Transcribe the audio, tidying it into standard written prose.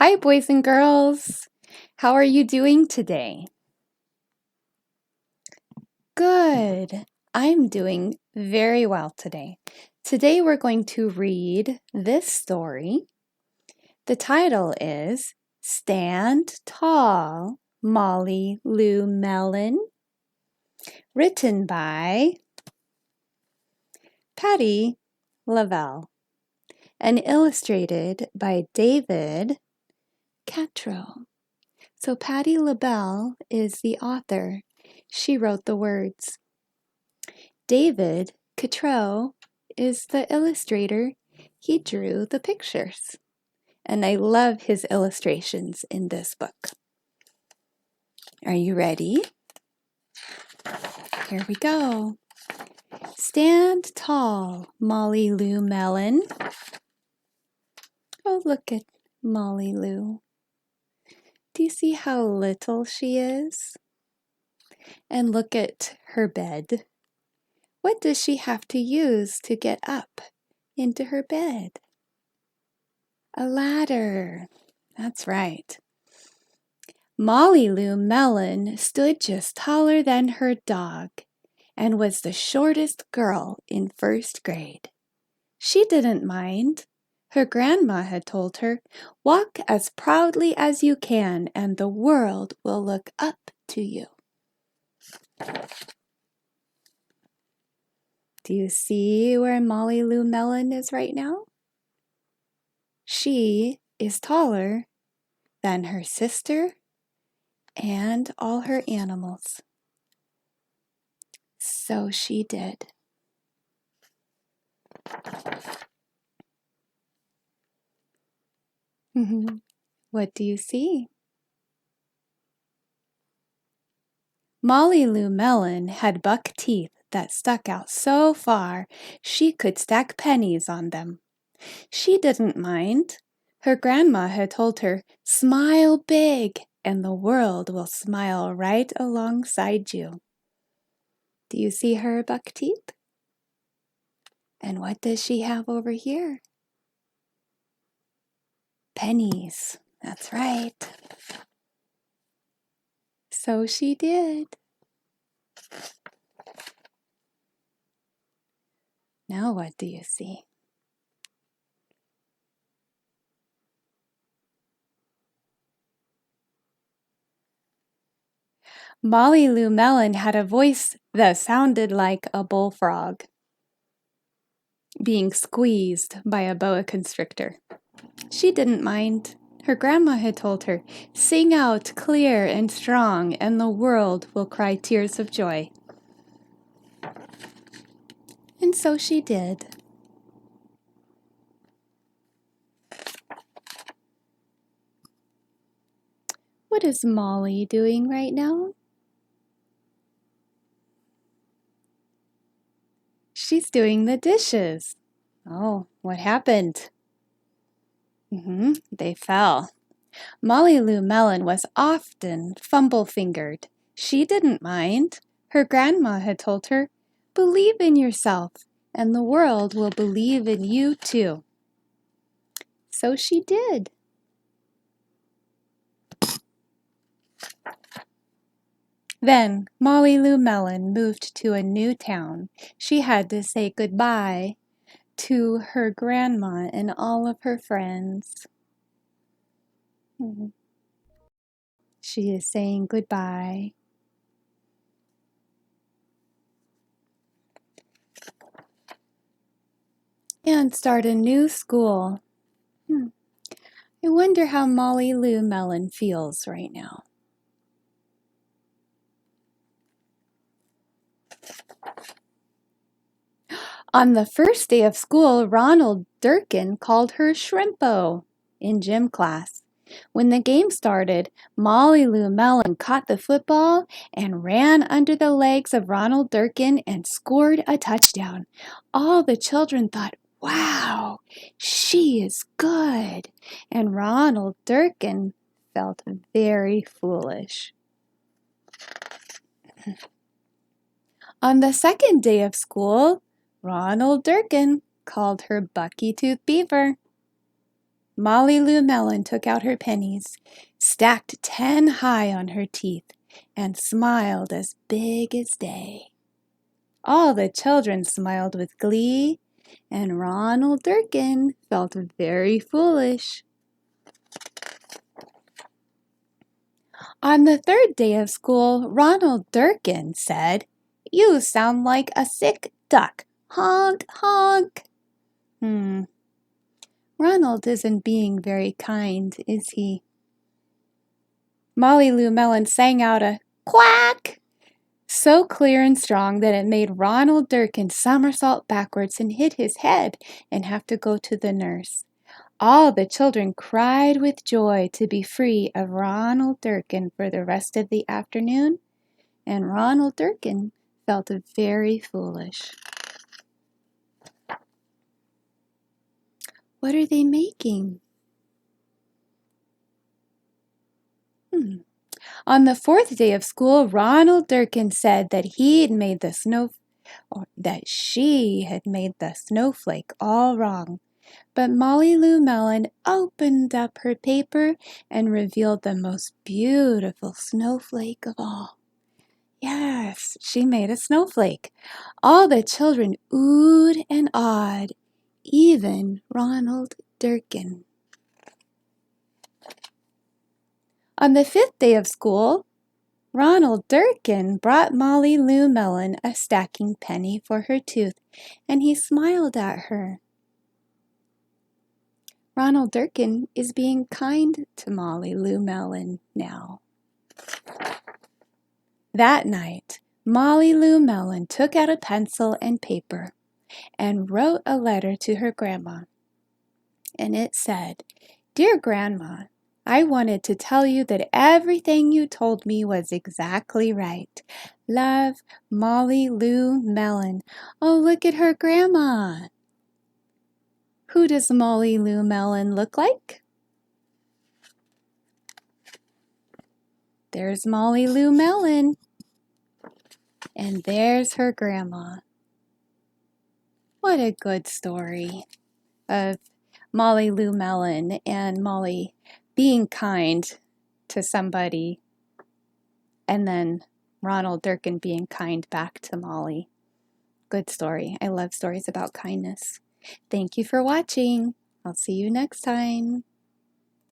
Hi, boys and girls. How are you doing today? Good. I'm doing very well today. Today we're going to read this story. The title is Stand Tall, Molly Lou Mellon, written by Patty Lovell and illustrated by David Catrow. So Patty Lovell is the author. She wrote the words. David Catrow is the illustrator. He drew the pictures. And I love his illustrations in this book. Are you ready? Here we go. Stand tall, Molly Lou Mellon. Oh, look at Molly Lou. Do you see how little she is? And look at her bed. What does she have to use to get up into her bed? A ladder. That's right. Molly Lou Mellon stood just taller than her dog and was the shortest girl in first grade. She didn't mind. Her grandma had told her, "Walk as proudly as you can and the world will look up to you." Do you see where Molly Lou Mellon is right now? She is taller than her sister and all her animals. So she did. What do you see? Molly Lou Mellon had buck teeth that stuck out so far she could stack pennies on them. She didn't mind. Her grandma had told her, "Smile big, and the world will smile right alongside you." Do you see her buck teeth? And what does she have over here? Pennies. That's right. So she did. Now what do you see? Molly Lou Mellon had a voice that sounded like a bullfrog being squeezed by a boa constrictor. She didn't mind. Her grandma had told her, "Sing out clear and strong, and the world will cry tears of joy." And so she did. What is Molly doing right now? She's doing the dishes. Oh, what happened? They fell. Molly Lou Mellon was often fumble-fingered. She didn't mind. Her grandma had told her, "Believe in yourself, and the world will believe in you too." So she did. Then Molly Lou Mellon moved to a new town. She had to say goodbye to her grandma and all of her friends. She is saying goodbye. And start a new school. I wonder how Molly Lou Mellon feels right now. On the first day of school, Ronald Durkin called her Shrimpo in gym class. When the game started, Molly Lou Mellon caught the football and ran under the legs of Ronald Durkin and scored a touchdown. All the children thought, "Wow, she is good." And Ronald Durkin felt very foolish. On the second day of school, Ronald Durkin called her Bucky Tooth Beaver. Molly Lou Mellon took out her pennies, stacked 10 high on her teeth, and smiled as big as day. All the children smiled with glee, and Ronald Durkin felt very foolish. On the third day of school, Ronald Durkin said, "You sound like a sick duck. Honk, honk." Ronald isn't being very kind, is he? Molly Lou Mellon sang out a quack, so clear and strong that it made Ronald Durkin somersault backwards and hit his head and have to go to the nurse. All the children cried with joy to be free of Ronald Durkin for the rest of the afternoon, and Ronald Durkin felt very foolish. What are they making? On the fourth day of school, Ronald Durkin said that she had made the snowflake all wrong. But Molly Lou Mellon opened up her paper and revealed the most beautiful snowflake of all. Yes, she made a snowflake. All the children oohed and awed, even Ronald Durkin. On the fifth day of school, Ronald Durkin brought Molly Lou Mellon a stacking penny for her tooth, and he smiled at her. Ronald Durkin is being kind to Molly Lou Mellon now. That night, Molly Lou Mellon took out a pencil and paper and wrote a letter to her grandma. And it said, "Dear Grandma, I wanted to tell you that everything you told me was exactly right. Love, Molly Lou Mellon." Oh, look at her grandma. Who does Molly Lou Mellon look like? There's Molly Lou Mellon. And there's her grandma. What a good story of Molly Lou Mellon and Molly being kind to somebody, and then Ronald Durkin being kind back to Molly. Good story. I love stories about kindness. Thank you for watching. I'll see you next time.